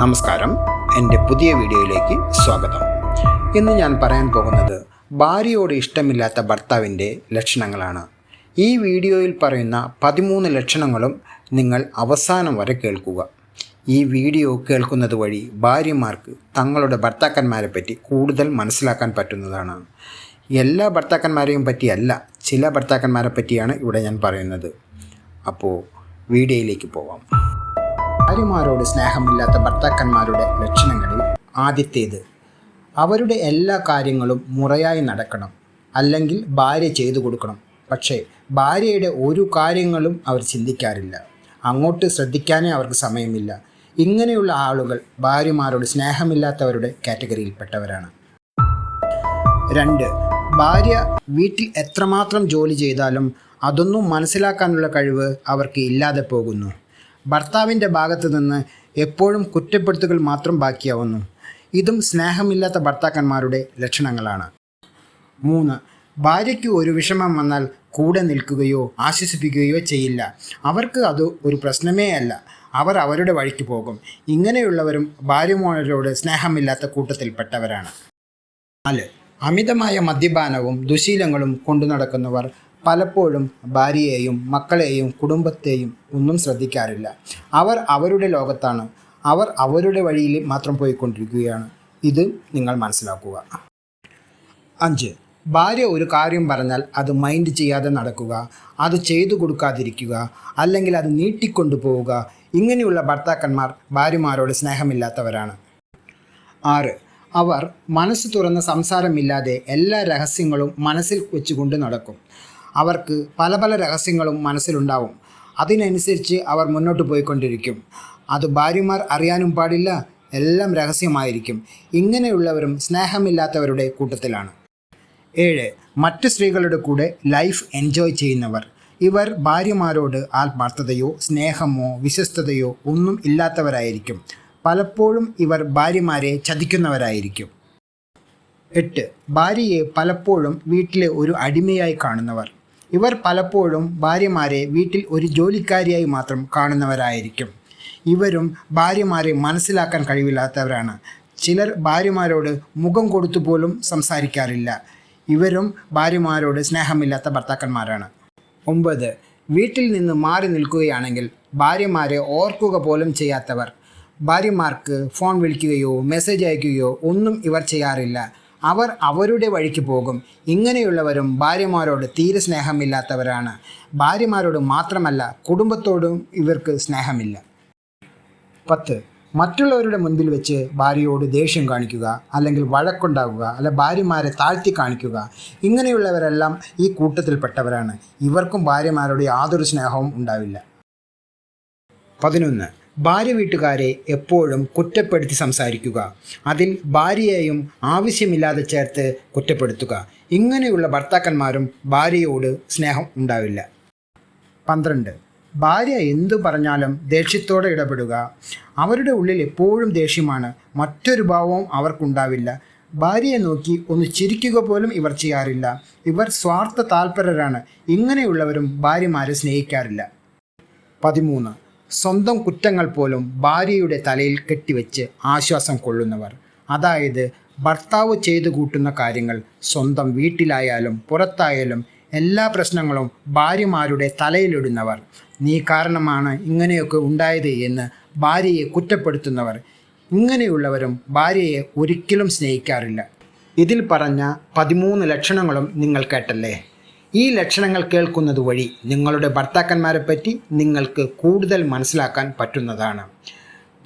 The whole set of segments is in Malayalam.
നമസ്കാരം, എൻ്റെ പുതിയ വീഡിയോയിലേക്ക് സ്വാഗതം. ഇന്ന് ഞാൻ പറയാൻ പോകുന്നത് ഭാര്യയോട് ഇഷ്ടമില്ലാത്ത ഭർത്താവിൻ്റെ ലക്ഷണങ്ങളാണ്. ഈ വീഡിയോയിൽ പറയുന്ന 13 ലക്ഷണങ്ങളും നിങ്ങൾ അവസാനം വരെ കേൾക്കുക. ഈ വീഡിയോ കേൾക്കുന്നത് വഴി ഭാര്യമാർക്ക് തങ്ങളുടെ ഭർത്താക്കന്മാരെ പറ്റി കൂടുതൽ മനസ്സിലാക്കാൻ പറ്റുന്നതാണ്. എല്ലാ ഭർത്താക്കന്മാരെയും പറ്റിയല്ല, ചില ഭർത്താക്കന്മാരെ പറ്റിയാണ് ഇവിടെ ഞാൻ പറയുന്നത്. അപ്പോൾ വീഡിയോയിലേക്ക് പോവാം. ഭാര്യമാരോട് സ്നേഹമില്ലാത്ത ഭർത്താക്കന്മാരുടെ ലക്ഷണങ്ങളിൽ ആദ്യത്തേത്, അവരുടെ എല്ലാ കാര്യങ്ങളും മുറയായി നടക്കണം, അല്ലെങ്കിൽ ഭാര്യ ചെയ്തു കൊടുക്കണം. പക്ഷേ ഭാര്യയുടെ ഒരു കാര്യങ്ങളും അവർ ചിന്തിക്കാറില്ല, അങ്ങോട്ട് ശ്രദ്ധിക്കാനേ അവർക്ക് സമയമില്ല. ഇങ്ങനെയുള്ള ആളുകൾ ഭാര്യമാരോട് സ്നേഹമില്ലാത്തവരുടെ കാറ്റഗറിയിൽപ്പെട്ടവരാണ്. 2, ഭാര്യ വീട്ടിൽ എത്രമാത്രം ജോലി ചെയ്താലും അതൊന്നും മനസ്സിലാക്കാനുള്ള കഴിവ് അവർക്ക് ഇല്ലാതെ പോകുന്നു. ഭർത്താവിൻ്റെ ഭാഗത്തു നിന്ന് എപ്പോഴും കുറ്റപ്പെടുത്തുകൾ മാത്രം ബാക്കിയാവുന്നു. ഇതും സ്നേഹമില്ലാത്ത ഭർത്താക്കന്മാരുടെ ലക്ഷണങ്ങളാണ്. 3, ഭാര്യയ്ക്ക് ഒരു വിഷമം വന്നാൽ കൂടെ നിൽക്കുകയോ ആശ്വസിപ്പിക്കുകയോ ചെയ്യില്ല. അവർക്ക് അത് ഒരു പ്രശ്നമേ അല്ല, അവർ അവരുടെ വഴിക്ക് പോകും. ഇങ്ങനെയുള്ളവരും ഭാര്യമാരോട് സ്നേഹമില്ലാത്ത കൂട്ടത്തിൽപ്പെട്ടവരാണ്. 4, അമിതമായ മദ്യപാനവും ദുശീലങ്ങളും കൊണ്ടു നടക്കുന്നവർ പലപ്പോഴും ഭാര്യയെയും മക്കളെയും കുടുംബത്തെയും ഒന്നും ശ്രദ്ധിക്കാറില്ല. അവർ അവരുടെ ലോകത്താണ്, അവർ അവരുടെ വഴിയിൽ മാത്രം പോയിക്കൊണ്ടിരിക്കുകയാണ്. ഇത് നിങ്ങൾ മനസ്സിലാക്കുക. 5, ഭാര്യ ഒരു കാര്യം പറഞ്ഞാൽ അത് മൈൻഡ് ചെയ്യാതെ നടക്കുക, അത് ചെയ്തു കൊടുക്കാതിരിക്കുക, അല്ലെങ്കിൽ അത് നീട്ടിക്കൊണ്ടു പോവുക. ഇങ്ങനെയുള്ള ഭർത്താക്കന്മാർ ഭാര്യമാരോട് സ്നേഹമില്ലാത്തവരാണ്. 6, അവർ മനസ്സ് തുറന്ന സംസാരമില്ലാതെ എല്ലാ രഹസ്യങ്ങളും മനസ്സിൽ വെച്ചുകൊണ്ട് നടക്കും. അവർക്ക് പല പല രഹസ്യങ്ങളും മനസ്സിലുണ്ടാവും. അതിനനുസരിച്ച് അവർ മുന്നോട്ട് പോയിക്കൊണ്ടിരിക്കും. അത് ഭാര്യമാർ അറിയാനും പാടില്ല, എല്ലാം രഹസ്യമായിരിക്കും. ഇങ്ങനെയുള്ളവരും സ്നേഹമില്ലാത്തവരുടെ കൂട്ടത്തിലാണ്. 7, മറ്റ് സ്ത്രീകളുടെ കൂടെ ലൈഫ് എൻജോയ് ചെയ്യുന്നവർ. ഇവർ ഭാര്യമാരോട് ആത്മാർത്ഥതയോ സ്നേഹമോ വിശ്വസ്തതയോ ഒന്നും ഇല്ലാത്തവരായിരിക്കും. പലപ്പോഴും ഇവർ ഭാര്യമാരെ ചതിക്കുന്നവരായിരിക്കും. 8, ഭാര്യയെ പലപ്പോഴും വീട്ടിലെ ഒരു അടിമയായി കാണുന്നവർ. ഇവർ പലപ്പോഴും ഭാര്യമാരെ വീട്ടിൽ ഒരു ജോലിക്കാരിയായി മാത്രം കാണുന്നവരായിരിക്കും. ഇവരും ഭാര്യമാരെ മനസ്സിലാക്കാൻ കഴിവില്ലാത്തവരാണ്. ചിലർ ഭാര്യമാരോട് മുഖം കൊടുത്തു പോലും സംസാരിക്കാറില്ല. ഇവരും ഭാര്യമാരോട് സ്നേഹമില്ലാത്ത ഭർത്താക്കന്മാരാണ്. 9, വീട്ടിൽ നിന്ന് മാറി നിൽക്കുകയാണെങ്കിൽ ഭാര്യമാരെ ഓർക്കുക പോലും ചെയ്യാത്തവർ. ഭാര്യമാർക്ക് ഫോൺ വിളിക്കുകയോ മെസ്സേജ് അയക്കുകയോ ഒന്നും ഇവർ ചെയ്യാറില്ല. അവർ അവരുടെ വഴിക്ക് പോകും. ഇങ്ങനെയുള്ളവരും ഭാര്യമാരോട് തീരെ സ്നേഹമില്ലാത്തവരാണ്. ഭാര്യമാരോട് മാത്രമല്ല, കുടുംബത്തോടും ഇവർക്ക് സ്നേഹമില്ല. 10, മറ്റുള്ളവരുടെ മുൻപിൽ വെച്ച് ഭാര്യയോട് ദേഷ്യം കാണിക്കുക, അല്ലെങ്കിൽ വഴക്കുണ്ടാകുക, അല്ല ഭാര്യമാരെ താഴ്ത്തി കാണിക്കുക. ഇങ്ങനെയുള്ളവരെല്ലാം ഈ കൂട്ടത്തിൽപ്പെട്ടവരാണ്. ഇവർക്കും ഭാര്യമാരോട് യാതൊരു സ്നേഹവും ഉണ്ടാവില്ല. 11, ഭാര്യ വീട്ടുകാരെ എപ്പോഴും കുറ്റപ്പെടുത്തി സംസാരിക്കുക, അതിൽ ഭാര്യയെയും ആവശ്യമില്ലാതെ ചേർത്ത് കുറ്റപ്പെടുത്തുക. ഇങ്ങനെയുള്ള ഭർത്താക്കന്മാരും ഭാര്യയോട് സ്നേഹം ഉണ്ടാവില്ല. 12, ഭാര്യ എന്തു പറഞ്ഞാലും ദേഷ്യത്തോടെ ഇടപെടുക. അവരുടെ ഉള്ളിൽ എപ്പോഴും ദേഷ്യമാണ്, മറ്റൊരു ഭാവവും അവർക്കുണ്ടാവില്ല. ഭാര്യയെ നോക്കി ഒന്ന് ചിരിക്കുക പോലും ഇവർ ചെയ്യാറില്ല. ഇവർ സ്വാർത്ഥ താൽപരരാണ്. ഇങ്ങനെയുള്ളവരും ഭാര്യമാരെ സ്നേഹിക്കാറില്ല. 13, സ്വന്തം കുറ്റങ്ങൾ പോലും ഭാര്യയുടെ തലയിൽ കെട്ടിവെച്ച് ആശ്വാസം കൊള്ളുന്നവർ. അതായത് ഭർത്താവ് ചെയ്തു കൂട്ടുന്ന കാര്യങ്ങൾ സ്വന്തം വീട്ടിലായാലും പുറത്തായാലും എല്ലാ പ്രശ്നങ്ങളും ഭാര്യമാരുടെ തലയിലിടുന്നവർ. നീ കാരണമാണ് ഇങ്ങനെയൊക്കെ ഉണ്ടായത് എന്ന് ഭാര്യയെ കുറ്റപ്പെടുത്തുന്നവർ. ഇങ്ങനെയുള്ളവരും ഭാര്യയെ ഒരിക്കലും സ്നേഹിക്കാറില്ല. ഇതിൽ പറഞ്ഞ 13 ലക്ഷണങ്ങളും നിങ്ങൾ കേട്ടല്ലേ? ഈ ലക്ഷണങ്ങൾ കേൾക്കുന്നത് വഴി നിങ്ങളുടെ ഭർത്താക്കന്മാരെ പറ്റി നിങ്ങൾക്ക് കൂടുതൽ മനസ്സിലാക്കാൻ പറ്റുന്നതാണ്.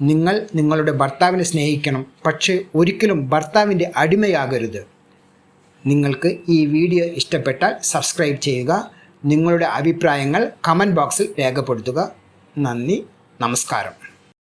നിങ്ങൾ നിങ്ങളുടെ ഭർത്താവിനെ സ്നേഹിക്കണം, പക്ഷേ ഒരിക്കലും ഭർത്താവിൻ്റെ അടിമയാകരുത്. നിങ്ങൾക്ക് ഈ വീഡിയോ ഇഷ്ടപ്പെട്ടാൽ സബ്സ്ക്രൈബ് ചെയ്യുക. നിങ്ങളുടെ അഭിപ്രായങ്ങൾ കമൻറ്റ് ബോക്സിൽ രേഖപ്പെടുത്തുക. നന്ദി, നമസ്കാരം.